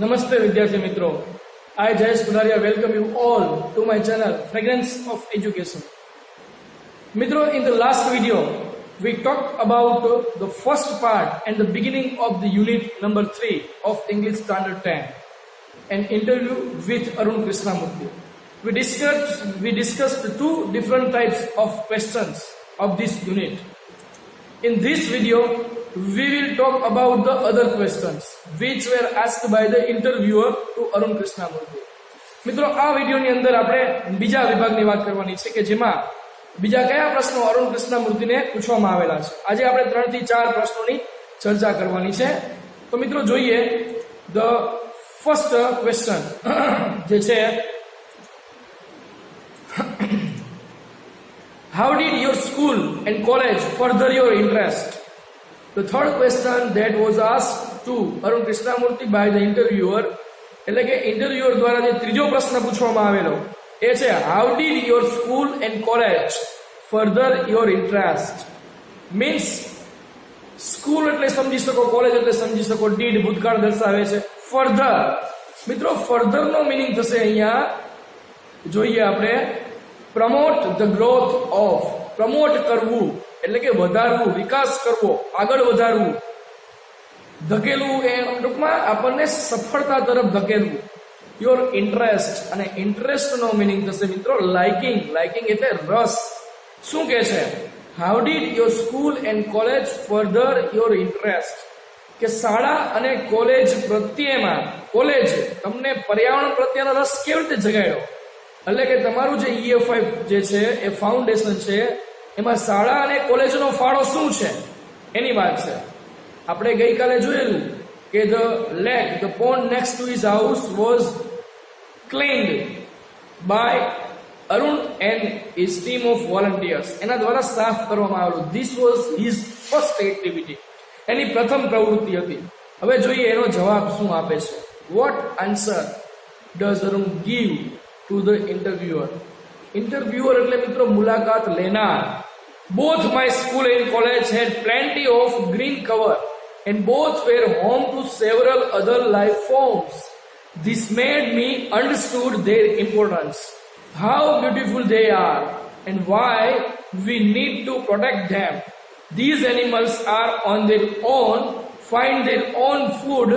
Namaste Vidyarthi Mitro. I Jayesh Punaria welcome you all to my channel Fragrance of Education. Mitro, in the last video we talked about the first part and the beginning of the unit number 3 of English Standard 10, an interview with Arun Krishnamurthy. We discussed two different types of questions of this unit. In this video we will talk about the other questions which were asked by the interviewer to Arun Krishnamurthy. મિત્રો, આ વિડિયોની અંદર આપણે બીજા વિભાગની વાત કરવાની છે કે જેમાં બીજા કયા પ્રશ્નો અરુણ કૃષ્ણમૂર્તિને પૂછવામાં આવેલા છે. આજે આપણે 3 થી 4 પ્રશ્નોની ચર્ચા કરવાની છે. તો મિત્રો જોઈએ ધ ફર્સ્ટ ક્વેશ્ચન જે છે, how did your school and college further your interest? The third question that was asked to Arun Krishnamurthy by the interviewer, એટલે કે ઇન્ટરવ્યુઅર દ્વારા જે ત્રીજો પ્રશ્ન પૂછવામાં આવેલો એ છે, how did your school and college further your interest? Means school એટલે સમજી શકો, કોલેજ એટલે સમજી શકો, did ભૂતકાળ દર્શાવે છે. ફર્ધર, મિત્રો ફર્ધર નો મીનિંગ થશે અહીંયા જોઈએ આપણે promote the growth of. Promote કરવું એટલે કે વધારવું, વિકાસ કરવો, આગળ વધારવું, ધકેલવું, એ ટૂંકમાં આપણને સફળતા તરફ ધકેલવું. યોર ઇન્ટરેસ્ટ, અને ઇન્ટરેસ્ટ નો મિનિંગ થશે મિત્રો લાઇકિંગ. લાઇકિંગ એટલે રસ. શું કે છે? How did your school and college further your interest? કે શાળા અને કોલેજ પ્રત્યેમાં, કોલેજ તમને પર્યાવરણ પ્રત્યેનો રસ કેવી રીતે જગાડ્યો? એટલે કે તમારું જે EFI જે છે એ ફાઉન્ડેશન છે, એમાં શાળા અને કોલેજનો ફાળો શું છે એની વાત છે. આપણે ગઈકાલે જોયેલું કે the pond next to his house was cleaned by Arun and his team of volunteers. એના દ્વારા સાફ કરવામાં આવેલું. This was his first activity. એની પ્રથમ પ્રવૃત્તિ હતી. હવે જોઈએ એનો જવાબ શું આપે છે. What answer does Arun give to the interviewer? Interviewer એટલે મિત્રો મુલાકાત લેનાર. Both my school and college had plenty of green cover and both were home to several other life forms. This made me understood their importance, how beautiful they are and why we need to protect them. These animals are on their own, find their own food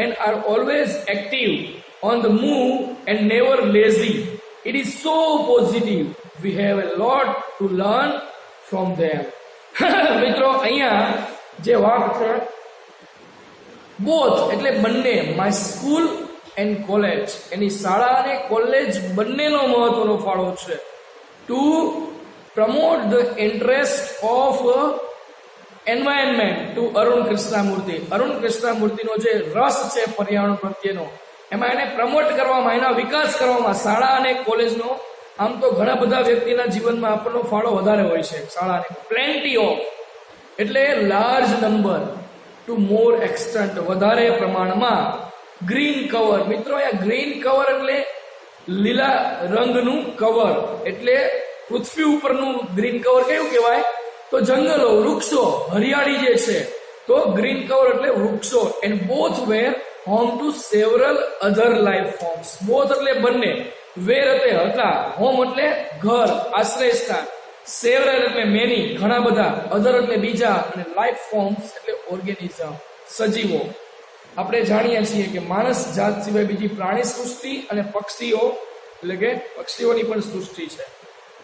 and are always active, on the move and never lazy. It is so positive. We have a lot to learn from them. મિત્રો અહીંયા જે વાત છે both એટલે બંને, my school and college, એની શાળા અને કોલેજ બંનેનો મહત્વનો ફાળો છે to promote the interest of environment to Arun Krishnamurthy. Arun કૃષ્ણમૂર્તિનો જે રસ છે પર્યાવરણ પ્રત્યેનો, એમાં એને પ્રમોટ કરવામાં, એના વિકાસ કરવામાં શાળા અને કોલેજનો, આમ તો ઘણા બધા વ્યક્તિના જીવનમાં આપણનો ફાળો વધારે હોય છે શાળાને. પ્લેન્ટી ઓફ એટલે લાર્જ નંબર, ટુ મોર એક્સટેન્ટ વધારે પ્રમાણમાં. ગ્રીન કવર, મિત્રો અહીંયા ગ્રીન કવર એટલે લીલા રંગનું કવર, એટલે પૃથ્વી ઉપરનું ગ્રીન કવર કેવું કહેવાય? તો જંગલો, વૃક્ષો, હરિયાળી જે છે, તો ગ્રીન કવર એટલે વૃક્ષો. And both were home to several other life forms. Both એટલે બંને, વેર એટલે હતા, હોમ એટલે ઘર, આશ્રય સ્થાન, સેવરલ એટલે મેની ઘણા બધા, અધર એટલે બીજા, અને લાઈફ ફોર્મ્સ એટલે ઓર્ગેનિઝમ સજીવો. આપણે જાણીએ છીએ કે માણસ જાત સિવાય બીજી પ્રાણી સૃષ્ટિ અને પક્ષીઓ એટલે કે પક્ષીઓની પણ સૃષ્ટિ છે.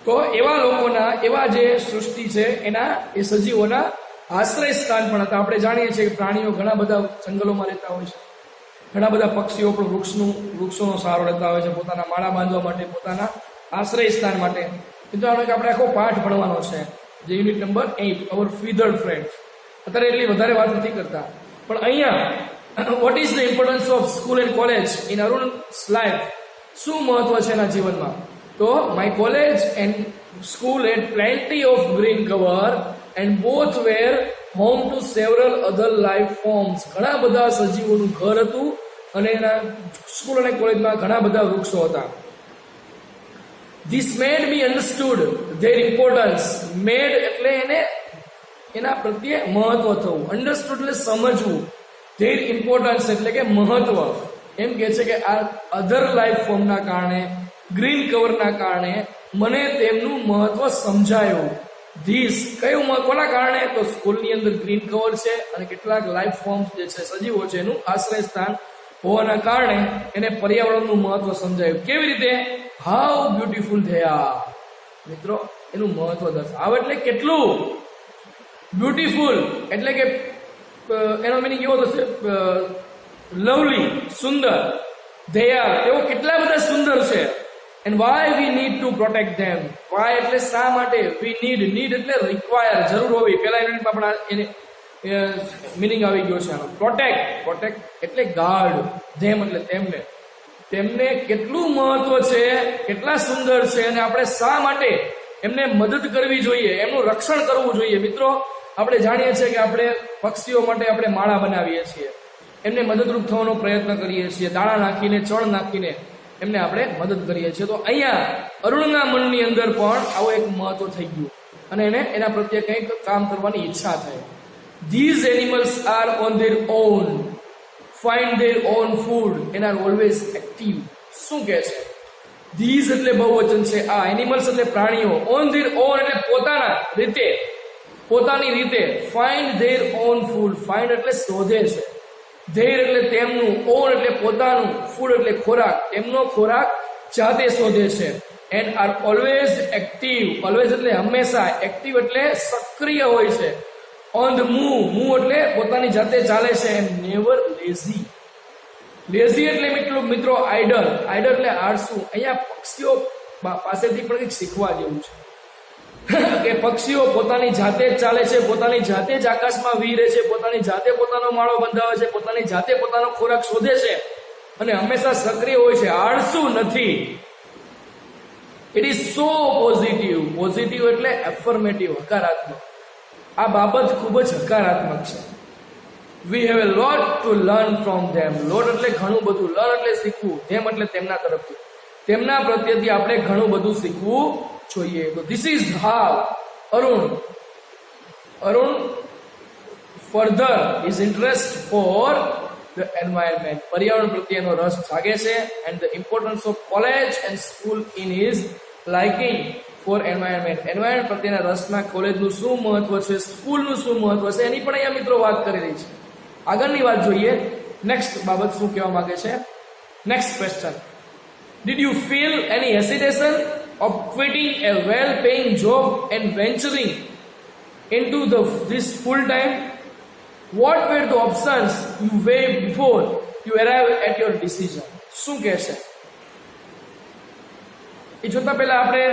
તો એવા લોકોના, એવા જે સૃષ્ટિ છે એના, એ સજીવોના આશ્રય સ્થાન પણ હતા. આપણે જાણીએ છીએ કે પ્રાણીઓ ઘણા બધા જંગલોમાં રહેતા હોય છે, ઘણા બધા પક્ષીઓ પણ વૃક્ષોનો સહારો લેતા હોય છે પોતાના માળા બાંધવા માટે, પોતાના આશ્રય સ્થાન માટે. મિત્રો આપણે આખો પાઠ ભણવાનો છે, જે unit number 8, our feathered friends. અત્યારે એટલી વધારે વાત નથી કરતા, પણ અહીંયા what is the importance of school and college in Arun's life? શું મહત્વ છે એના જીવનમાં? તો my college and school had plenty of green cover and both were home to several other life forms. ઘણા બધા સજીવોનું ઘર હતું અને એના સ્કૂલ અને કોલેજમાં ઘણા બધા વૃક્ષો હતા. This made me understood their importance. Made એટલે એને એના પ્રત્યે મહત્વ થવું, અન્ડરસ્ટુડ એટલે સમજવું, their importance એટલે કે મહત્વ, એમ કહે છે કે આ અધર લાઈફ ફોર્મના કારણે, ગ્રીન કવરના કારણે મને તેમનું મહત્વ સમજાયું. ધીસ કયું કોના કારણે? તો સ્કૂલની અંદર ગ્રીન કવર છે અને કેટલાક લાઈફ ફોર્મ્સ જે છે, સજીવો છે, એનું આશ્રય સ્થાન હોવાના કારણે એને પર્યાવરણનું મહત્વ સમજાયું. કેવી રીતે? How beautiful they are. મિત્રો એનું મહત્વ દર્શાવે. એટલે કેટલું બ્યુટીફુલ, એટલે કે એનો મિનિંગ એવો થશે લવલી, સુંદર. ધે આર, તેઓ કેટલા બધા સુંદર છે. And why we need to protect them. Why એટલે શા માટે? વી નીડ એટલે રિક્વાયર, જરૂર હોવી. પહેલા યુનિટમાં પણ એને મિનિંગ આવી ગયો છે આનો. પ્રોટેક્ટ એટલે ગાર્ડ. ધેમ એટલે તેમને કેટલું મહત્વ છે, કેટલા સુંદર છે, અને આપણે શા માટે એમને મદદ કરવી જોઈએ, એમનું રક્ષણ કરવું જોઈએ. મિત્રો આપણે જાણીએ છીએ કે આપણે પક્ષીઓ માટે આપણે માળા બનાવીએ છીએ, એમને મદદરૂપ થવાનો પ્રયત્ન કરીએ છીએ, દાણા નાખીને, ચણ નાખીને એમને આપણે મદદ કરીએ છીએ. તો અહીંયા અરુણના મનની અંદર પણ આવું એક મહત્વ થઈ ગયું અને એને એના પ્રત્યે કંઈક કામ કરવાની ઈચ્છા થઈ. These animals are on their own, find their own food and are always active. શું કહે છે? These એટલે બહુવચન છે. આ એનિમલ્સ એટલે પ્રાણીઓ. On their own એટલે પોતાની રીતે. Find their own food. Find એટલે શોધે છે. ધેર એટલે તેમનું, ઓન એટલે પોતાનું, ફૂડ એટલે ખોરાક, એમનો ખોરાક જાતે શોધે છે. And are always active. Always એટલે હંમેશા, એક્ટિવ એટલે સક્રિય હોય છે. ઓન ધ મૂવ એટલે પોતાની જાતે ચાલે છે. And never lazy. લેઝી એટલે મિત્રો આઈડલ એટલે આળસુ. અહીંયા પક્ષીઓ પાસેથી પણ કંઈક શીખવા જેવું છે કે પક્ષીઓ પોતાની જાતે જ ચાલે છે, પોતાની જાતે જ આકાશમાં વિહરે છે, પોતાની જાતે પોતાનો માળો બંધાવે છે, પોતાની જાતે પોતાનો ખોરાક શોધે છે અને હંમેશા સક્રિય હોય છે, આળસુ નથી. ઇટ ઇઝ સો પોઝિટિવ એટલે એફર્મેટિવ, હકારાત્મક. આ બાબત ખૂબ જ હકારાત્મક છે. We have a lot to learn from them. Lot એટલે ઘણું બધું, લર્ન એટલે શીખવું, ધેમ એટલે તેમના તરફથી, તેમના પ્રત્યેથી આપણે ઘણું બધું શીખવું જોઈએ. તો this is how Arun further is interest for the environment. પર્યાવરણ પ્રત્યેનો રસ જાગે છે. And the importance of college and school in his liking four environment. Environment પ્રત્યેના રસના કોલેજનું શું મહત્વ છે, સ્કૂલનું શું મહત્વ છે, એની પણ અહીંયા મિત્રો વાત કરી રહી છે. આગળની વાત જોઈએ. નેક્સ્ટ બાબત શું કહેવા માંગે છે? Next question. Did you feel any hesitation of quitting a well-paying job and venturing into this full-time? What were the options you weighed before you arrived at your decision? શું કહે છે એ જોતા પહેલા આપણે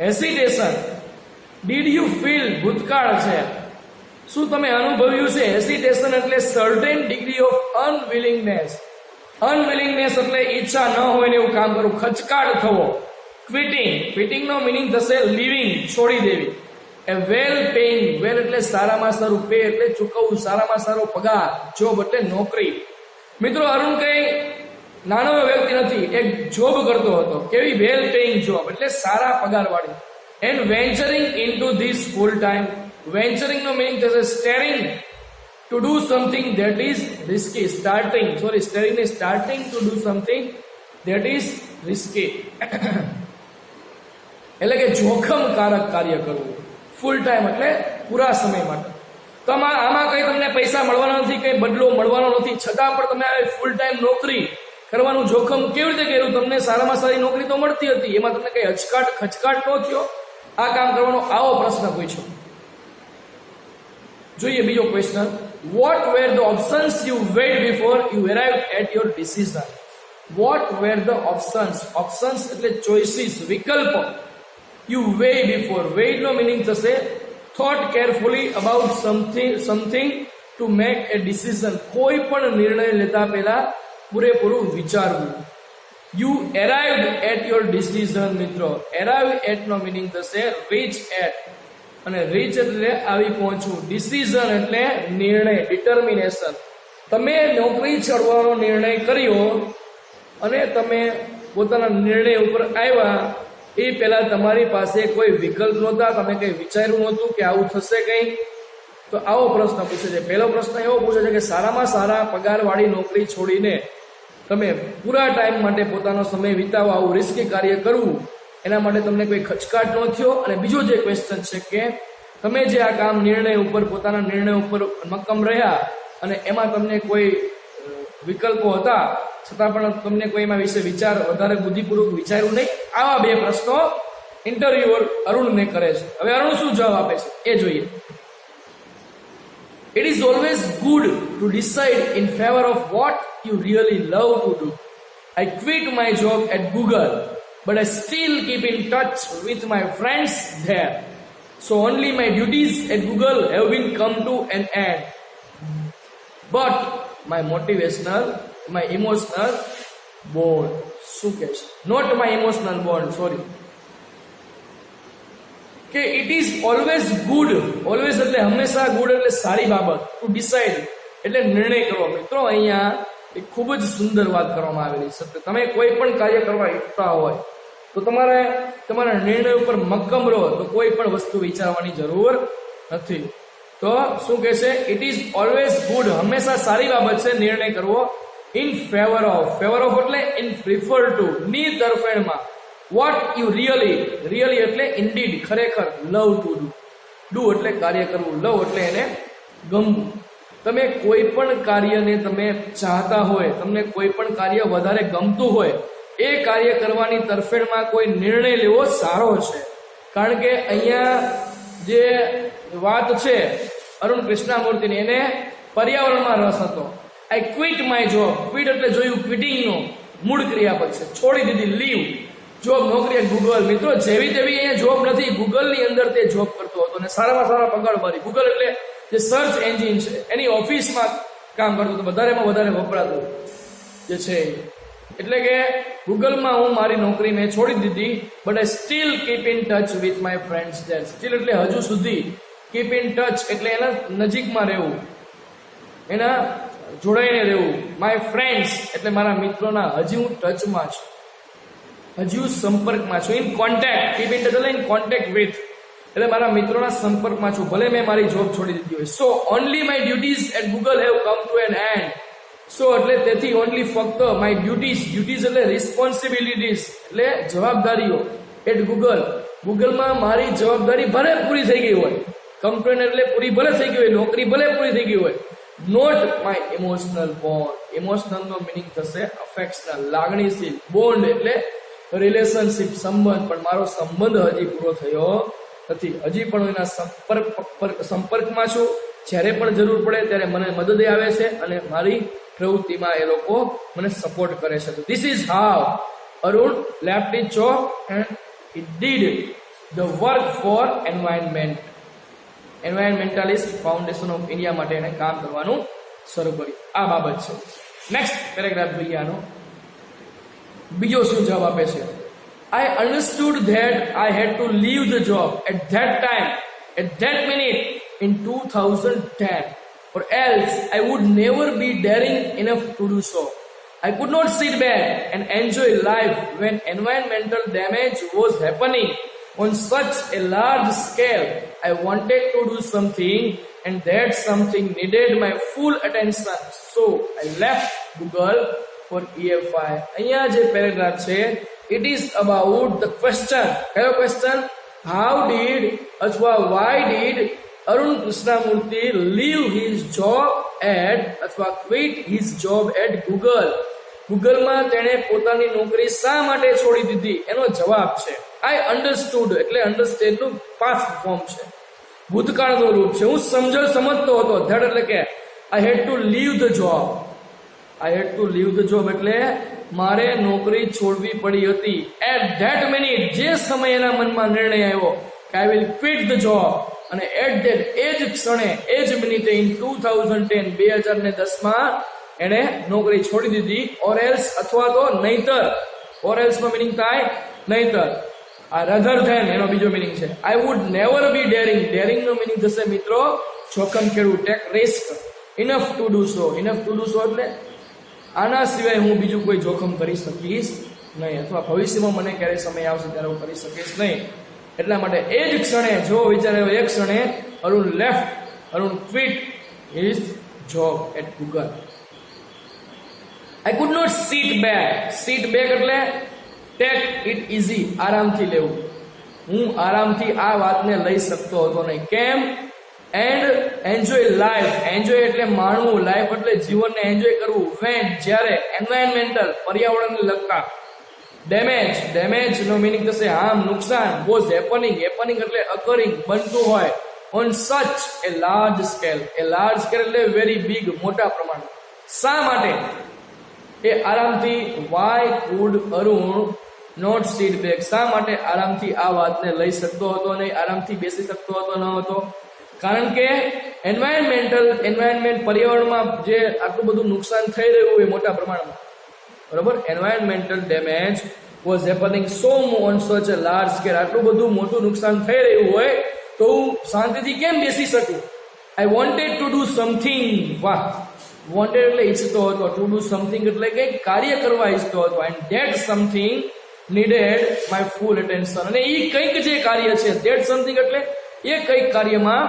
હેસિટેશન. ડીડ યુ ફીલ ભૂતકાળ છે. શું તમે અનુભવ્યું છે? હેસિટેશન એટલે સર્ટેન ડિગ્રી ઓફ અનવિલિંગનેસ. અનવિલિંગનેસ એટલે ઈચ્છા ન હોય ને એવું કામ કરવું, ખચકાટ થવો. ક્વિટિંગ નો મિનિંગ થશે લિવિંગ, છોડી દેવી. એ વેલ પેઇંગ, વેલ એટલે સારામાં સારું, પે એટલે ચૂકવવું, સારામાં સારો પગાર, જોબ એટલે નોકરી. મિત્રો અરુણ કઈ નાનો વ્યક્તિ નથી, એક જોબ કરતો હતો. કેવી? વેલ પેઇંગ જોબ એટલે સારા પગાર વાળી. And venturing into this full time. Venturing નો મિનિંગ થશે starting to do something that is risky. Starting to do something that is risky. એટલે કે જોખમકારક કાર્ય કરવું. ફૂલ ટાઈમ એટલે પૂરા સમય માટે. તો આમાં કઈ તમને પૈસા મળવાના નથી, કઈ બદલો મળવાનો નથી, છતાં પણ તમે ફૂલ ટાઈમ નોકરી કરવાનું જોખમ કેવી રીતે કર્યું? તમને સારામાં સારી નોકરી તો મળતી હતી, એમાં તમને કઈ ખચકાટ ન થયો આ કામ કરવાનો? આવો પ્રશ્ન પૂછ્યો. જોઈએ બીજો question. What were the options you weighed before you arrived at your decision? What were the options? Options એટલે choices, વિકલ્પ. You weigh before. Weighed no meaning થશે thought carefully about something to make a decision. કોઈ પણ નિર્ણય લેતા પહેલા પૂરેપૂરું વિચારવું. You arrived at your decision. મિત્રો arrive at નો meaning થશે reach at. અને રીચ એટલે આવી પહોંચવું. ડિસિઝન એટલે નિર્ણય, ડિટર્મિનેશન. તમે નોકરી છોડવાનો નિર્ણય કર્યો અને તમે પોતાના નિર્ણય ઉપર આવ્યા એ પહેલા તમારી પાસે કોઈ વિકલ્પ નહોતા, તમે કંઈ વિચાર્યું નહોતું કે આવું થશે કંઈ, તો આવો પ્રશ્ન પૂછે છે. પહેલો પ્રશ્ન એવો પૂછે છે કે સારામાં સારા પગારવાળી નોકરી છોડીને તમે પૂરા ટાઈમ માટે પોતાનો સમય વિતાવવા આવું રિસ્કી કાર્ય કરવું, એના માટે તમને કોઈ ખચકાટ ન થયો? અને બીજો જે ક્વેશ્ચન છે કે તમે જે આ કામ નિર્ણય ઉપર પોતાના નિર્ણય ઉપર મક્કમ રહ્યા અને એમાં તમને કોઈ વિકલ્પો હતા છતાં પણ તમને કોઈ એમાં વિશે વિચાર વધારે બુદ્ધિપૂર્વક વિચાર્યું નહીં? આવા બે પ્રશ્નો ઇન્ટરવ્યુઅર અરુણને કરે છે. હવે અરુણ શું જવાબ આપે છે એ જોઈએ. It is always good to decide in favor of what you really love to do. I quit my job at Google, but I still keep in touch with my friends there. So only my duties at Google have been come to an end. But my motivational, my emotional bond, not my emotional bond, sorry. કે it is always good, always એટલે હંમેશા, good એટલે સારી બાબત, two decide એટલે નિર્ણય કરવો. મિત્રો અહીંયા એક ખૂબ જ સુંદર વાત કરવામાં આવેલી છે. તમે કોઈ પણ કાર્ય કરવા ઈચ્છતા હોય તો તમારે તમારા નિર્ણય ઉપર મક્કમ રહો, તો કોઈ પણ વસ્તુ વિચારવાની જરૂર નથી. તો શું કહે છે? ઇટ ઇઝ ઓલવેઝ ગુડ, હંમેશા સારી બાબત છે નિર્ણય કરવો. In favour of, favour of એટલે ઇન પ્રિફર ટુ, ની તરફેણમાં. વોટ યુ રિયલી એટલે ઇન્ડીડ, ખરેખર. લવ ટુ ડુ એટલે કાર્ય કરવું, લવ એટલે એને ગમવું. તમે કોઈ પણ કાર્યને તમે ચાહતા હોય, તમને કોઈ પણ કાર્ય વધારે ગમતું હોય, એ કાર્ય કરવાની તરફેણમાં કોઈ નિર્ણય લેવો સારો છે. કારણ કે અહીંયા જે વાત છે અરુણ કૃષ્ણામૂર્તિની, એને પર્યાવરણમાં રસ હતો. I quit my job, quit એટલે જોયું ક્વિટિંગનો મૂળ ક્રિયાપદ છે, છોડી દીધી. લીવ જોબ, નોકરી ગૂગલ. મિત્રો જેવી તેવી અહીંયા જોબ નથી, ગૂગલની અંદર તે જોબ કરતો હતો અને સારામાં સારા પગારવાળી. ગૂગલ એટલે જે સર્ચ એન્જિન છે એની ઓફિસમાં કામ કરતો હતો, વધારેમાં વધારે વપરાતું જે છે. એટલે કે ગૂગલમાં હું મારી નોકરી મેં છોડી દીધી, but I still keep in touch with my friends there. Steel એટલે હજુ સુધી, કીપ ઇન ટચ એટલે એના નજીકમાં રહેવું, એના જોડાઈને રહેવું. માય ફ્રેન્ડ્સ એટલે મારા મિત્રોના હજી હું ટચમાં છું, હજુ સંપર્કમાં છું. In contact, keep in touch એટલે ઇન કોન્ટેક્ટ વિથ એટલે મારા મિત્રોના સંપર્કમાં છું, ભલે મેં મારી જોબ છોડી દીધી હોય. So only my duties at Google have come to an end. So એટલે તેથી ઓનલી, ફક્ત માય ડ્યુટીઝ એટલે રિસ્પોન્સિબિલિટીઝ એટલે જવાબદારીઓ. એટ ગૂગલ, ગૂગલમાં મારી જવાબદારી ભલે પૂરી થઈ ગઈ હોય, કમ ટુ એન એટલે પૂરી ભલે થઈ ગઈ હોય, નોકરી ભલે પૂરી થઈ ગઈ હોય. Not my emotional bond, emotional નો મિનિંગ થશે અફેક્શનલ, લાગણીશીલ. બોન્ડ એટલે રિલેશનશીપ, સંબંધ, પણ મારો સંબંધ હજી પૂરો થયો નથી, હજી પણ હું એના સંપર્કમાં છું. જ્યારે પણ જરૂર પડે ત્યારે મને મદદે આવે છે અને મારી પ્રવૃત્તિમાં એ લોકો મને સપોર્ટ કરે છે. This is how Arun left his job and he did the work four environmentalist foundation of India માટે એને કામ કરવાનું શરૂ કર્યું. આ બાબત છે. નેક્સ્ટ પેરેગ્રાફ જોઈએ આનો. બીજો શું જવાબ આપે છે? I understood that I had to leave the job at that time, at that minute in 2010, or else I would never be daring enough to do so. I could not sit back and enjoy life when environmental damage was happening on such a large scale. I wanted to do something, and that something needed my full attention. So I left Google for EFI. અહીંયા જે paragraph છે, it is about the question. કયો question? How did અથવા why did Arun Krishnamurthy leave his job at અથવા quit his job at Google? ગૂગલમાં તેણે પોતાની નોકરી શા માટે છોડી દીધી? એનો જવાબ છે I understood એટલે understand નું past form છે, ભૂતકાળનું રૂપ છે. હું સમજતો હતો. that એટલે કે I had to leave the job. I had to leave the job એટલે મારે નોકરી છોડવી પડી હતી. At that minute, જે સમય એના મનમાં નિર્ણય આવ્યો કે I will quit the job, અને at that એ જ ક્ષણે, એ જ મિનિટે in 2010 2010માં એણે નોકરી છોડી દીધી. or else અથવા તો નહીતર. or else નો મિનિંગ થાય નહીતર. આ rather than એનો બીજો મિનિંગ છે. I would never be daring. daring નો મિનિંગ થશે મિત્રો જોખમ ખેડવું, take risk. enough to do so. enough to do so એટલે આના સિવાય હું બીજું કોઈ જોખમ કરી શકીશ નહીં, અથવા ભવિષ્યમાં મને ક્યારે સમય આવશે ત્યારે હું કરી શકીશ નહીં. એટલા માટે એ જ ક્ષણે, જો વિચારે એ ક્ષણે Arun left Arun quit his job at Google. I could not sit back. Sit back એટલે take it easy, આરામથી લેવું. હું આરામથી આ વાતને લઈ શકતો હતો નહીં. કેમ? And enjoy life. એન્જોય એટલે માણવું, લાઈફ એટલે જીવનને એન્જોય કરવું. વેન જ્યારે એન્વાયરમેન્ટલ પર્યાવરણને લગતા ડેમેજ નો મિનિંગ થશે હાર્મ, નુકસાન, વોઝ હેપનિંગ એટલે અકરિંગ, બનતું હોય on such a large scale. A large scale એટલે વેરી બિગ, મોટા પ્રમાણમાં. શા માટે એ આરામથી why could Arun not sit back? શા માટે આરામથી આ વાતને લઈ શકતો હતો નહીં, આરામથી બેસી શકતો હતો ન હતો? કારણ કે એન્વાયરમેન્ટ પર્યાવરણમાં જે આટલું બધું નુકસાન થઈ રહ્યું હોય મોટા પ્રમાણમાં, બરોબર, environmental damage was happening so on such a large scale. આટલું બધું મોટું નુકસાન થઈ રહ્યું હોય તો હું શાંતિથી કેમ બેસી શકું? I wanted to do something. વાહ, વોન્ટેડ એટલે ઈચ્છતો હતો, ટુ ડુ સમથિંગ એટલે કંઈક કાર્ય કરવા ઈચ્છતો હતો. And that something needed my full attention. અને એ કંઈક જે કાર્ય છે, ધેટ સમથિંગ એટલે એ કંઈક કાર્યમાં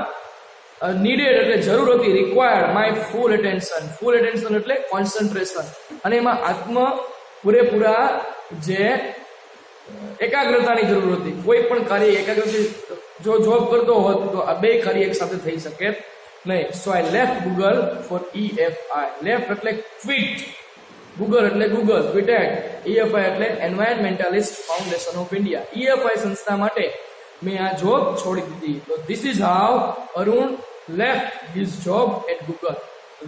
નીડેડ એટલે જરૂર હતી, required my full attention. Full attention એટલે કોન્સન્ટ્રેશન, અને એમાં પૂરેપૂરા જે એકાગ્રતાની જરૂર હતી. કોઈ પણ કાર્ય એકાગ્રતા જો જોબ કરતો હોત તો આ બે કાર્ય એક સાથે થઈ શકે નહીં. So I left Google for EFI. Left એટલે ક્વિટ, ગૂગલ એટલે ગૂગલ, ક્વિટેડ. EFI એટલે environmentalist foundation of India. EFI સંસ્થા માટે મેં આ જોબ છોડી દીધી. તો this is how Arun left his job at Google.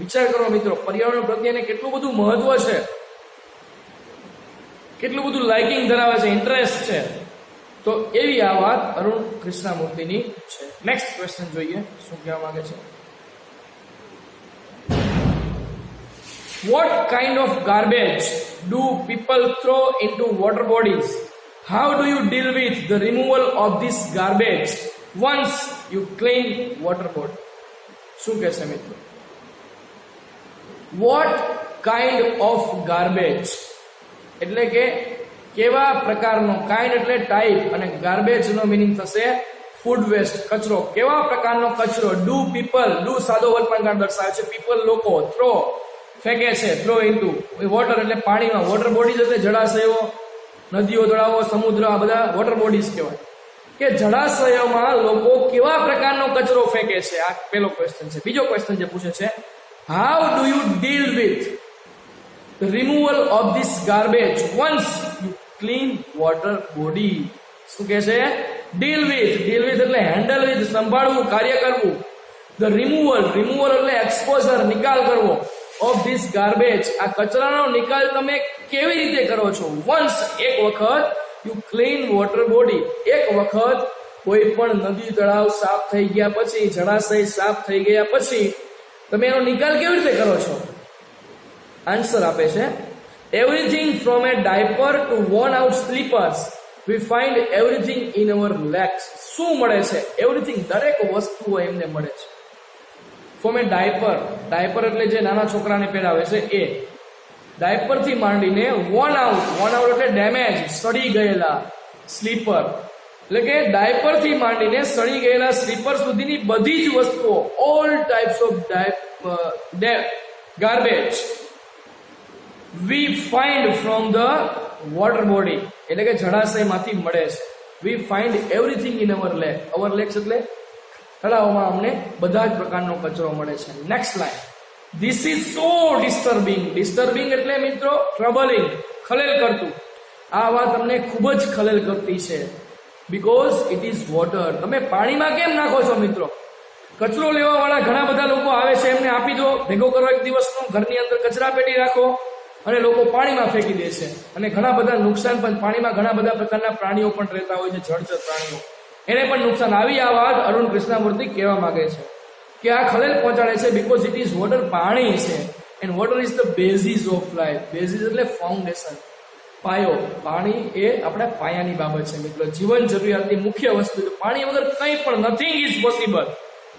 વિચાર કરો મિત્રો, પર્યાવરણ પ્રત્યેને કેટલું બધું મહત્વ છે, કેટલું બધું લાઇકિંગ ધરાવે છે, ઇન્ટરેસ્ટ છે. તો એવી આ વાત અરુણ કૃષ્ણામૂર્તિની છે. નેક્સ્ટ ક્વેશ્ચન જોઈએ શું કહેવા માંગે છે. What kind of garbage do people throw into water bodies? How do you deal with the removal of this garbage once you clean water body? શું કહેશે મિત્રો? What kind of garbage એટલે કે કેવા પ્રકારનો, કાઇન્ડ એટલે ટાઈપ, અને garbage નો meaning થશે ફૂડ વેસ્ટ, કચરો. કેવા પ્રકારનો કચરો? ડુ પીપલ, ડુ સાદો વર્તમાન દર્શાવે છે, પીપલ લોકો, થ્રો ફેંકે છે, થ્રો ઇન્ટુ વોટર એટલે પાણીમાં. વોટર બોડીઝ એટલે જળાશયો, નદીઓ, તળાવો, સમુદ્ર, આ બધા વોટર બોડીઝ કહેવાય. કે જળાશયોમાં લોકો કેવા પ્રકારનો કચરો ફેંકે છે? આ પહેલો ક્વેશ્ચન છે. બીજો ક્વેશ્ચન જે પૂછે છે, how do you deal with the removal of this garbage once you clean water body? શું કહે છે? ડીલ વિથ એટલે હેન્ડલ વિથ, સંભાળવું, કાર્ય કરવું. the removal એટલે એક્સપોઝર, નિકાલ કરવો. of this garbage, આ કચરાનો નિકાલ તમે કેવી રીતે કરો છો? once એક વખત you clean water body, એક વખત કોઈ પણ નદી, તળાવ સાફ થઈ ગયા પછી, જળાશય સાફ થઈ ગયા પછી તમે એનો નિકાલ કેવી રીતે કરો છો? આન્સર આપે છે, everything from a diaper to worn out slippers, we find everything in our legs. શું મળે છે? everything, દરેક વસ્તુઓ એમને મળે છે. from a diaper એટલે જે નાના છોકરાને પહેરાવે છે એ. ડાયપર થી માંડીને worn out એટલે ડેમેજ, સડી ગયેલા. સ્લીપર એટલે કે ડાયપર થી માંડીને સડી ગયેલા સ્લીપર સુધીની બધી જ વસ્તુઓ, all types of garbage we find from the water body, એટલે કે જળાશયમાંથી મળે છે. we find everything in our lake. our lakes એટલે તળાવમાં અમને બધા જ પ્રકારનો કચરો મળે છે. Next line, this is so disturbing. Disturbing એટલે મિત્રો ટ્રબલિંગ, ખલેલ કરતું. આ વાત તમને ખૂબ જ ખલેલ કરતી છે. Because it is water. તમે પાણીમાં કેમ નાખો છો મિત્રો? કચરો લેવા વાળા ઘણા બધા લોકો આવે છે, એમને આપી દો, ભેગો કરો એક દિવસનો, ઘરની અંદર કચરા પેટી રાખો, અને લોકો પાણીમાં ફેંકી દે છે. અને ઘણા બધા નુકસાન પણ, પાણીમાં ઘણા બધા પ્રકારના પ્રાણીઓ પણ રહેતા હોય છે, જળચર પ્રાણીઓ, એને પણ નુકસાન. આવી આ વાત અરુણ કૃષ્ણામૂર્તિ કહેવા માંગે છે કે આ ખલેલ પહોંચાડે છે બીકોઝ ઇટ ઇઝ વોટર. પાણી છે, and water is the basis of life. Basis એટલે ફાઉન્ડેશન, પાયો. પાણી એ આપણા પાયાની બાબત છે મિત્રો, જીવન જરૂરિયાતની મુખ્ય વસ્તુ. પાણી વગર કંઈ પણ નથિંગ ઇઝ પોસિબલ,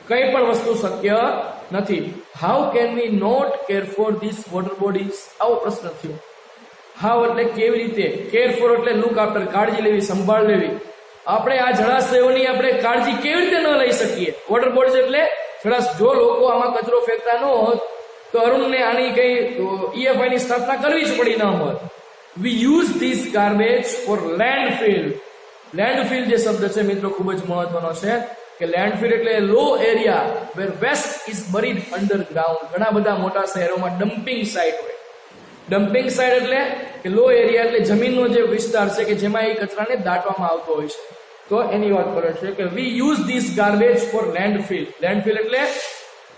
કંઈ પણ વસ્તુ શક્ય નથી. How can we not care for this water bodies? આવો પ્રશ્ન થયો. હાઉ એટલે કેવી રીતે, કેર ફોર એટલે લુક આફ્ટર, કાળજી લેવી, સંભાળ લેવી. આપણે આ જળાશયોની આપણે કાળજી કેવી રીતે ન લઈ શકીએ? વોટર બોડીઝ એટલે કદાચ જો લોકો આમાં કચરો ફેંકતા ન હોત તો અરુણને આની કઈ EFI ની સ્થાપના કરવી જ પડી ન હોત. We use this garbage for landfill. Landfill જે શબ્દ છે મિત્રો ખૂબ જ મહત્વનો છે કે લેન્ડફિલ એટલે low area where waste is buried underground. ઘણા બધા મોટા શહેરોમાં ડમ્પિંગ સાઇટ હોય. ડમ્પિંગ સાઇટ એટલે કે લો એરિયા એટલે જમીનનો જે વિસ્તાર છે કે જેમાં એ કચરાને દાટવામાં આવતો હોય છે. તો એની વાત કરે છે કે we use this garbage for landfill. Landfill એટલે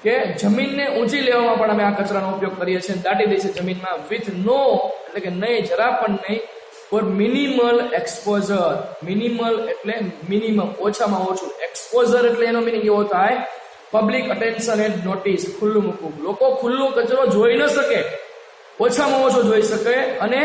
કે જમીનને ઊંચી લેવામાં પણ અમે આ કચરાનો ઉપયોગ કરીએ છીએ, દાટી દઈએ છીએ જમીનમાં. વિથ નો એટલે કે નહીં, જરા પણ નહીં. For minimal exposure. મિનિમલ એટલે મિનિમમ, ઓછામાં ઓછું. એક્સપોઝર એટલે એનો મિનિંગ એવો થાય પબ્લિક અટેન્શન એન્ડ નોટિસ. ખુલ્લું મૂકવું, લોકો ખુલ્લો કચરો જોઈ ન શકે, ઓછામાં ઓછો જોઈ શકે અને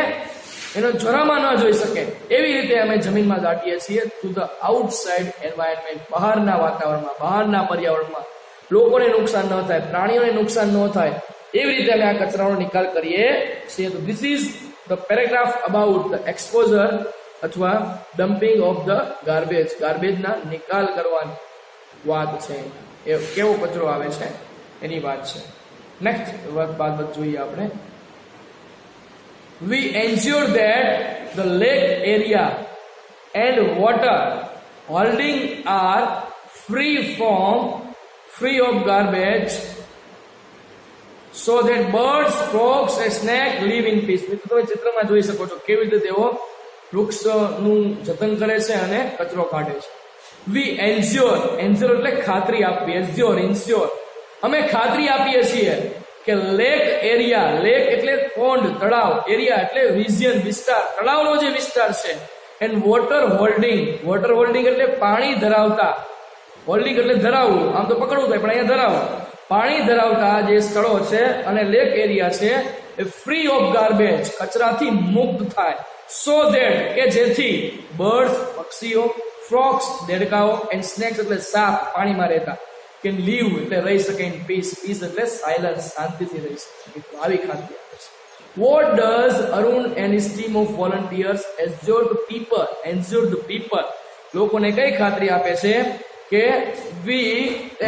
એનો જરામાં ન જોઈ શકે એવી રીતે અમે જમીનમાં દાટીએ છીએ. To the outside environment. બહારના વાતાવરણમાં, બહારના પર્યાવરણમાં લોકોને નુકસાન ન થાય, પ્રાણીઓને નુકસાન ન થાય એવી રીતે અમે આ કચરાનો નિકાલ કરીએ છીએ. તો this is the paragraph about the exposure અથવા ડમ્પિંગ ઓફ ધ ગાર્બેજ. ગાર્બેજના નિકાલ કરવાની વાત છે, એ કેવો કચરો આવે છે એની વાત છે. નેક્સ્ટ બાબત જોઈએ આપણે. We ensure that the lake area and water holding are free of garbage so that birds, frogs and snakes live in peace. તમે ચિત્રમાં જોઈ શકો છો કેવી રીતે તેઓ વૃક્ષનું જતન કરે છે અને કચરો કાઢે છે. We ensure એટલે ખાતરી આપવી. ensure અમે ખાતરી આપીએ છીએ કે લેક એરિયા, લેક એટલે પોન્ડ, તળાવ, એરિયા એટલે રિજિયન, વિસ્તાર, તળાવનો જે વિસ્તાર છે, એન્ડ વોટર હોલ્ડિંગ એટલે પાણી ધરાવતા. હોલ્ડિંગ એટલે ધરાવવું, આમ તો પકડવું થાય પણ અહીંયા ધરાવવું. પાણી ધરાવતા જે સ્થળો છે અને લેક એરિયા છે એ ફ્રી ઓફ ગાર્બેજ, કચરાથી મુક્ત થાય. સો ધેટ કે જેથી બર્ડ્સ, પક્ષીઓ, ફ્રોગ્સ, દેડકાઓ, એન્ડ સ્નેક્સ એટલે સાપ, પાણીમાં રહેતા, કેન લીવ એટલે રહી શકે ઇન પીસ. પીસ એટલે સાયલન્સ, શાંતિથી રહી શકે. આવી ખાતરી આપે છે. What does Arun and his team of volunteers ensure the people. લોકોને કઈ ખાતરી આપે છે કે we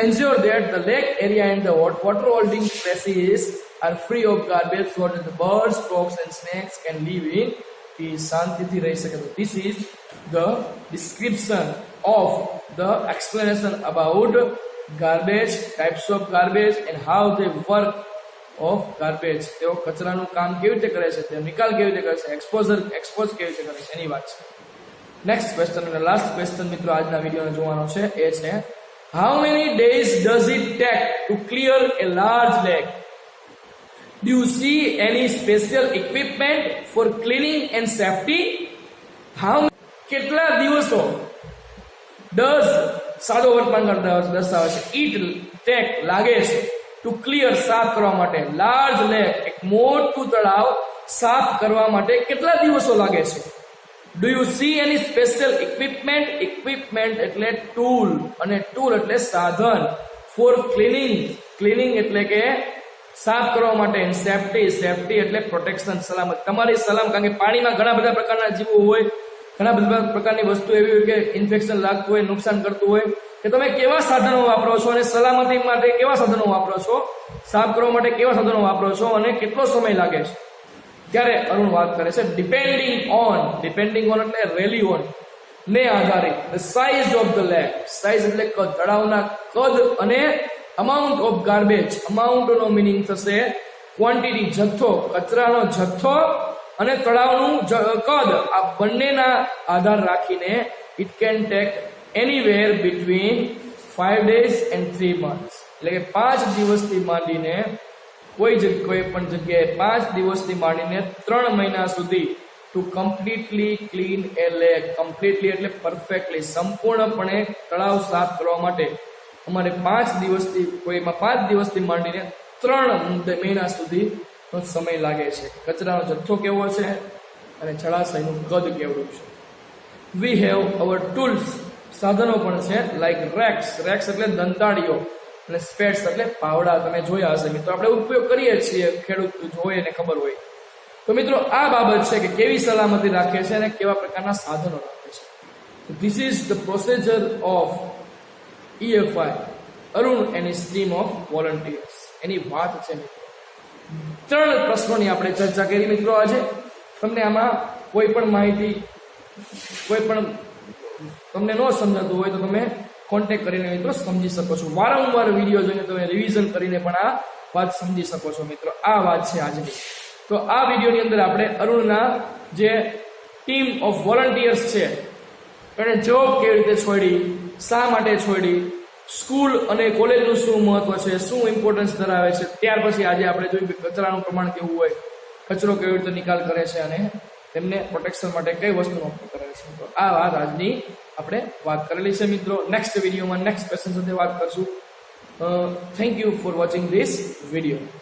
ensure that the lake area and the water holding places are free of garbage so that the birds, frogs and snakes can live in peace. શાંતિથી રહી શકે. This is the description of the explanation about garbage, types of garbage and how they work of garbage. તેઓ કચરાનું કામ કેવી રીતે કરે છે, તે નિકાલ કેવી રીતે કરે છે, એક્સપોઝ કેવી રીતે કરે છે એની વાત છે. નેક્સ્ટ ક્વેશ્ચન અને લાસ્ટ ક્વેશ્ચન મિત્રો આજના વિડીયોને જોવાનો છે એ છે how many days does it take to clear a large lake? Do you see any special equipment for cleaning and safety? કેટલા દિવસો does સાદો વર્તમાન દર્શાવે છે. ઈટ ટેક લાગે છે, ટુ ક્લિયર સાફ કરવા માટે, લાર્જ લેક એક મોટું તળાવ સાફ કરવા માટે કેટલા દિવસો લાગે છે. Do you C any special equipment એટલે ટૂલ, અને ટૂલ એટલે સાધન. ફોર ક્લીનિંગ એટલે કે સાફ કરવા માટે. સેફટી એટલે પ્રોટેક્શન, સલામત, તમારી સલામત. કારણ કે પાણીમાં ઘણા બધા પ્રકારના જીવો હોય, ઘણા બધા પ્રકારની વસ્તુ એવી હોય કે ઇન્ફેક્શન લાગતું હોય, નુકસાન કરતું હોય, કે તમે કેવા સાધનો વાપરો છો અને સલામતી માટે કેવા સાધનો વાપરો છો, સાફ કરવા માટે કેવા સાધનો વાપરો છો અને કેટલો સમય લાગે છે. ત્યારે અરુણ વાત કરે છે ડિપેન્ડિંગ ઓન એટલે રેલી ઓન ને આધારિત. The size of the lake, size એટલે કદ, તળાવના કદ, અને અમાઉન્ટ ઓફ ગાર્બેજ, અમાઉન્ટનો મિનિંગ થશે ક્વોન્ટિટી, જથ્થો, કચરાનો જથ્થો અને તળાવનું કદ. આ બંનેના આધાર રાખીને it can take anywhere between 5 days and 3 months. એટલે કે 5 દિવસથી માંડીને કોઈ પણ જગ્યાએ 5 દિવસથી માંડીને 3 મહિના સુધી ટુ કમ્પ્લીટલી ક્લીન એ લેક. કમ્પ્લીટલી એટલે પરફેક્ટલી, સંપૂર્ણપણે તળાવ સાફ કરવા માટે અમારે 5 દિવસથી માંડીને 3 મહિના સુધી સમય લાગે છે. કચરાનો જથ્થો કેવો છે અને જળાશયનું કદ કેવડું છે. વી હેવ અવર ટૂલ્સ, સાધનો પણ છે, લાઈક રેક્સ એટલે દંતાળીઓ, અને સ્પેડ્સ એટલે પાવડા. તમે જોયા હશે મિત્રો, આપણે ઉપયોગ કરીએ છીએ, ખેડૂત હોય એને ખબર હોય. તો મિત્રો આ બાબત છે કે કેવી સલામતી રાખે છે અને કેવા પ્રકારના સાધનો રાખે છે. This is the procedure of EFI Arun and his team of volunteers. એની વાત છે મિત્રો. 3 પ્રશ્નોની આપણે ચર્ચા કરી મિત્રો આજે. તમને આમાં કોઈ પણ માહિતી, કોઈ પણ તમને ન સમજાતું હોય તો તમે કોન્ટેક્ટ કરીને મિત્રો સમજી શકો છો. વારંવાર વિડીયો જોઈને તમે રિવિઝન કરીને પણ આ વાત સમજી શકો છો મિત્રો. આ વાત છે આજની. તો આ વિડીયોની અંદર આપણે અરુણના જે ટીમ ઓફ વોલન્ટિયર્સ છે, એણે જોબ કેવી રીતે છોડી, શા માટે છોડી, સ્કૂલ અને કોલેજનું શું મહત્વ છે, શું ઇમ્પોર્ટન્સ ધરાવે છે, ત્યાર પછી આજે આપણે જોયું કચરાનું પ્રમાણ કેવું હોય, કચરો કેવી રીતે નિકાલ કરે છે અને તેમને પ્રોટેક્શન માટે કઈ વસ્તુનો ઉપયોગ કરે છે. તો આ વાત આજની આપણે વાત કરેલી છે મિત્રો. નેક્સ્ટ વિડીયોમાં નેક્સ્ટ ક્વેશ્ચન સાથે વાત કરશું. Thank you for watching this video.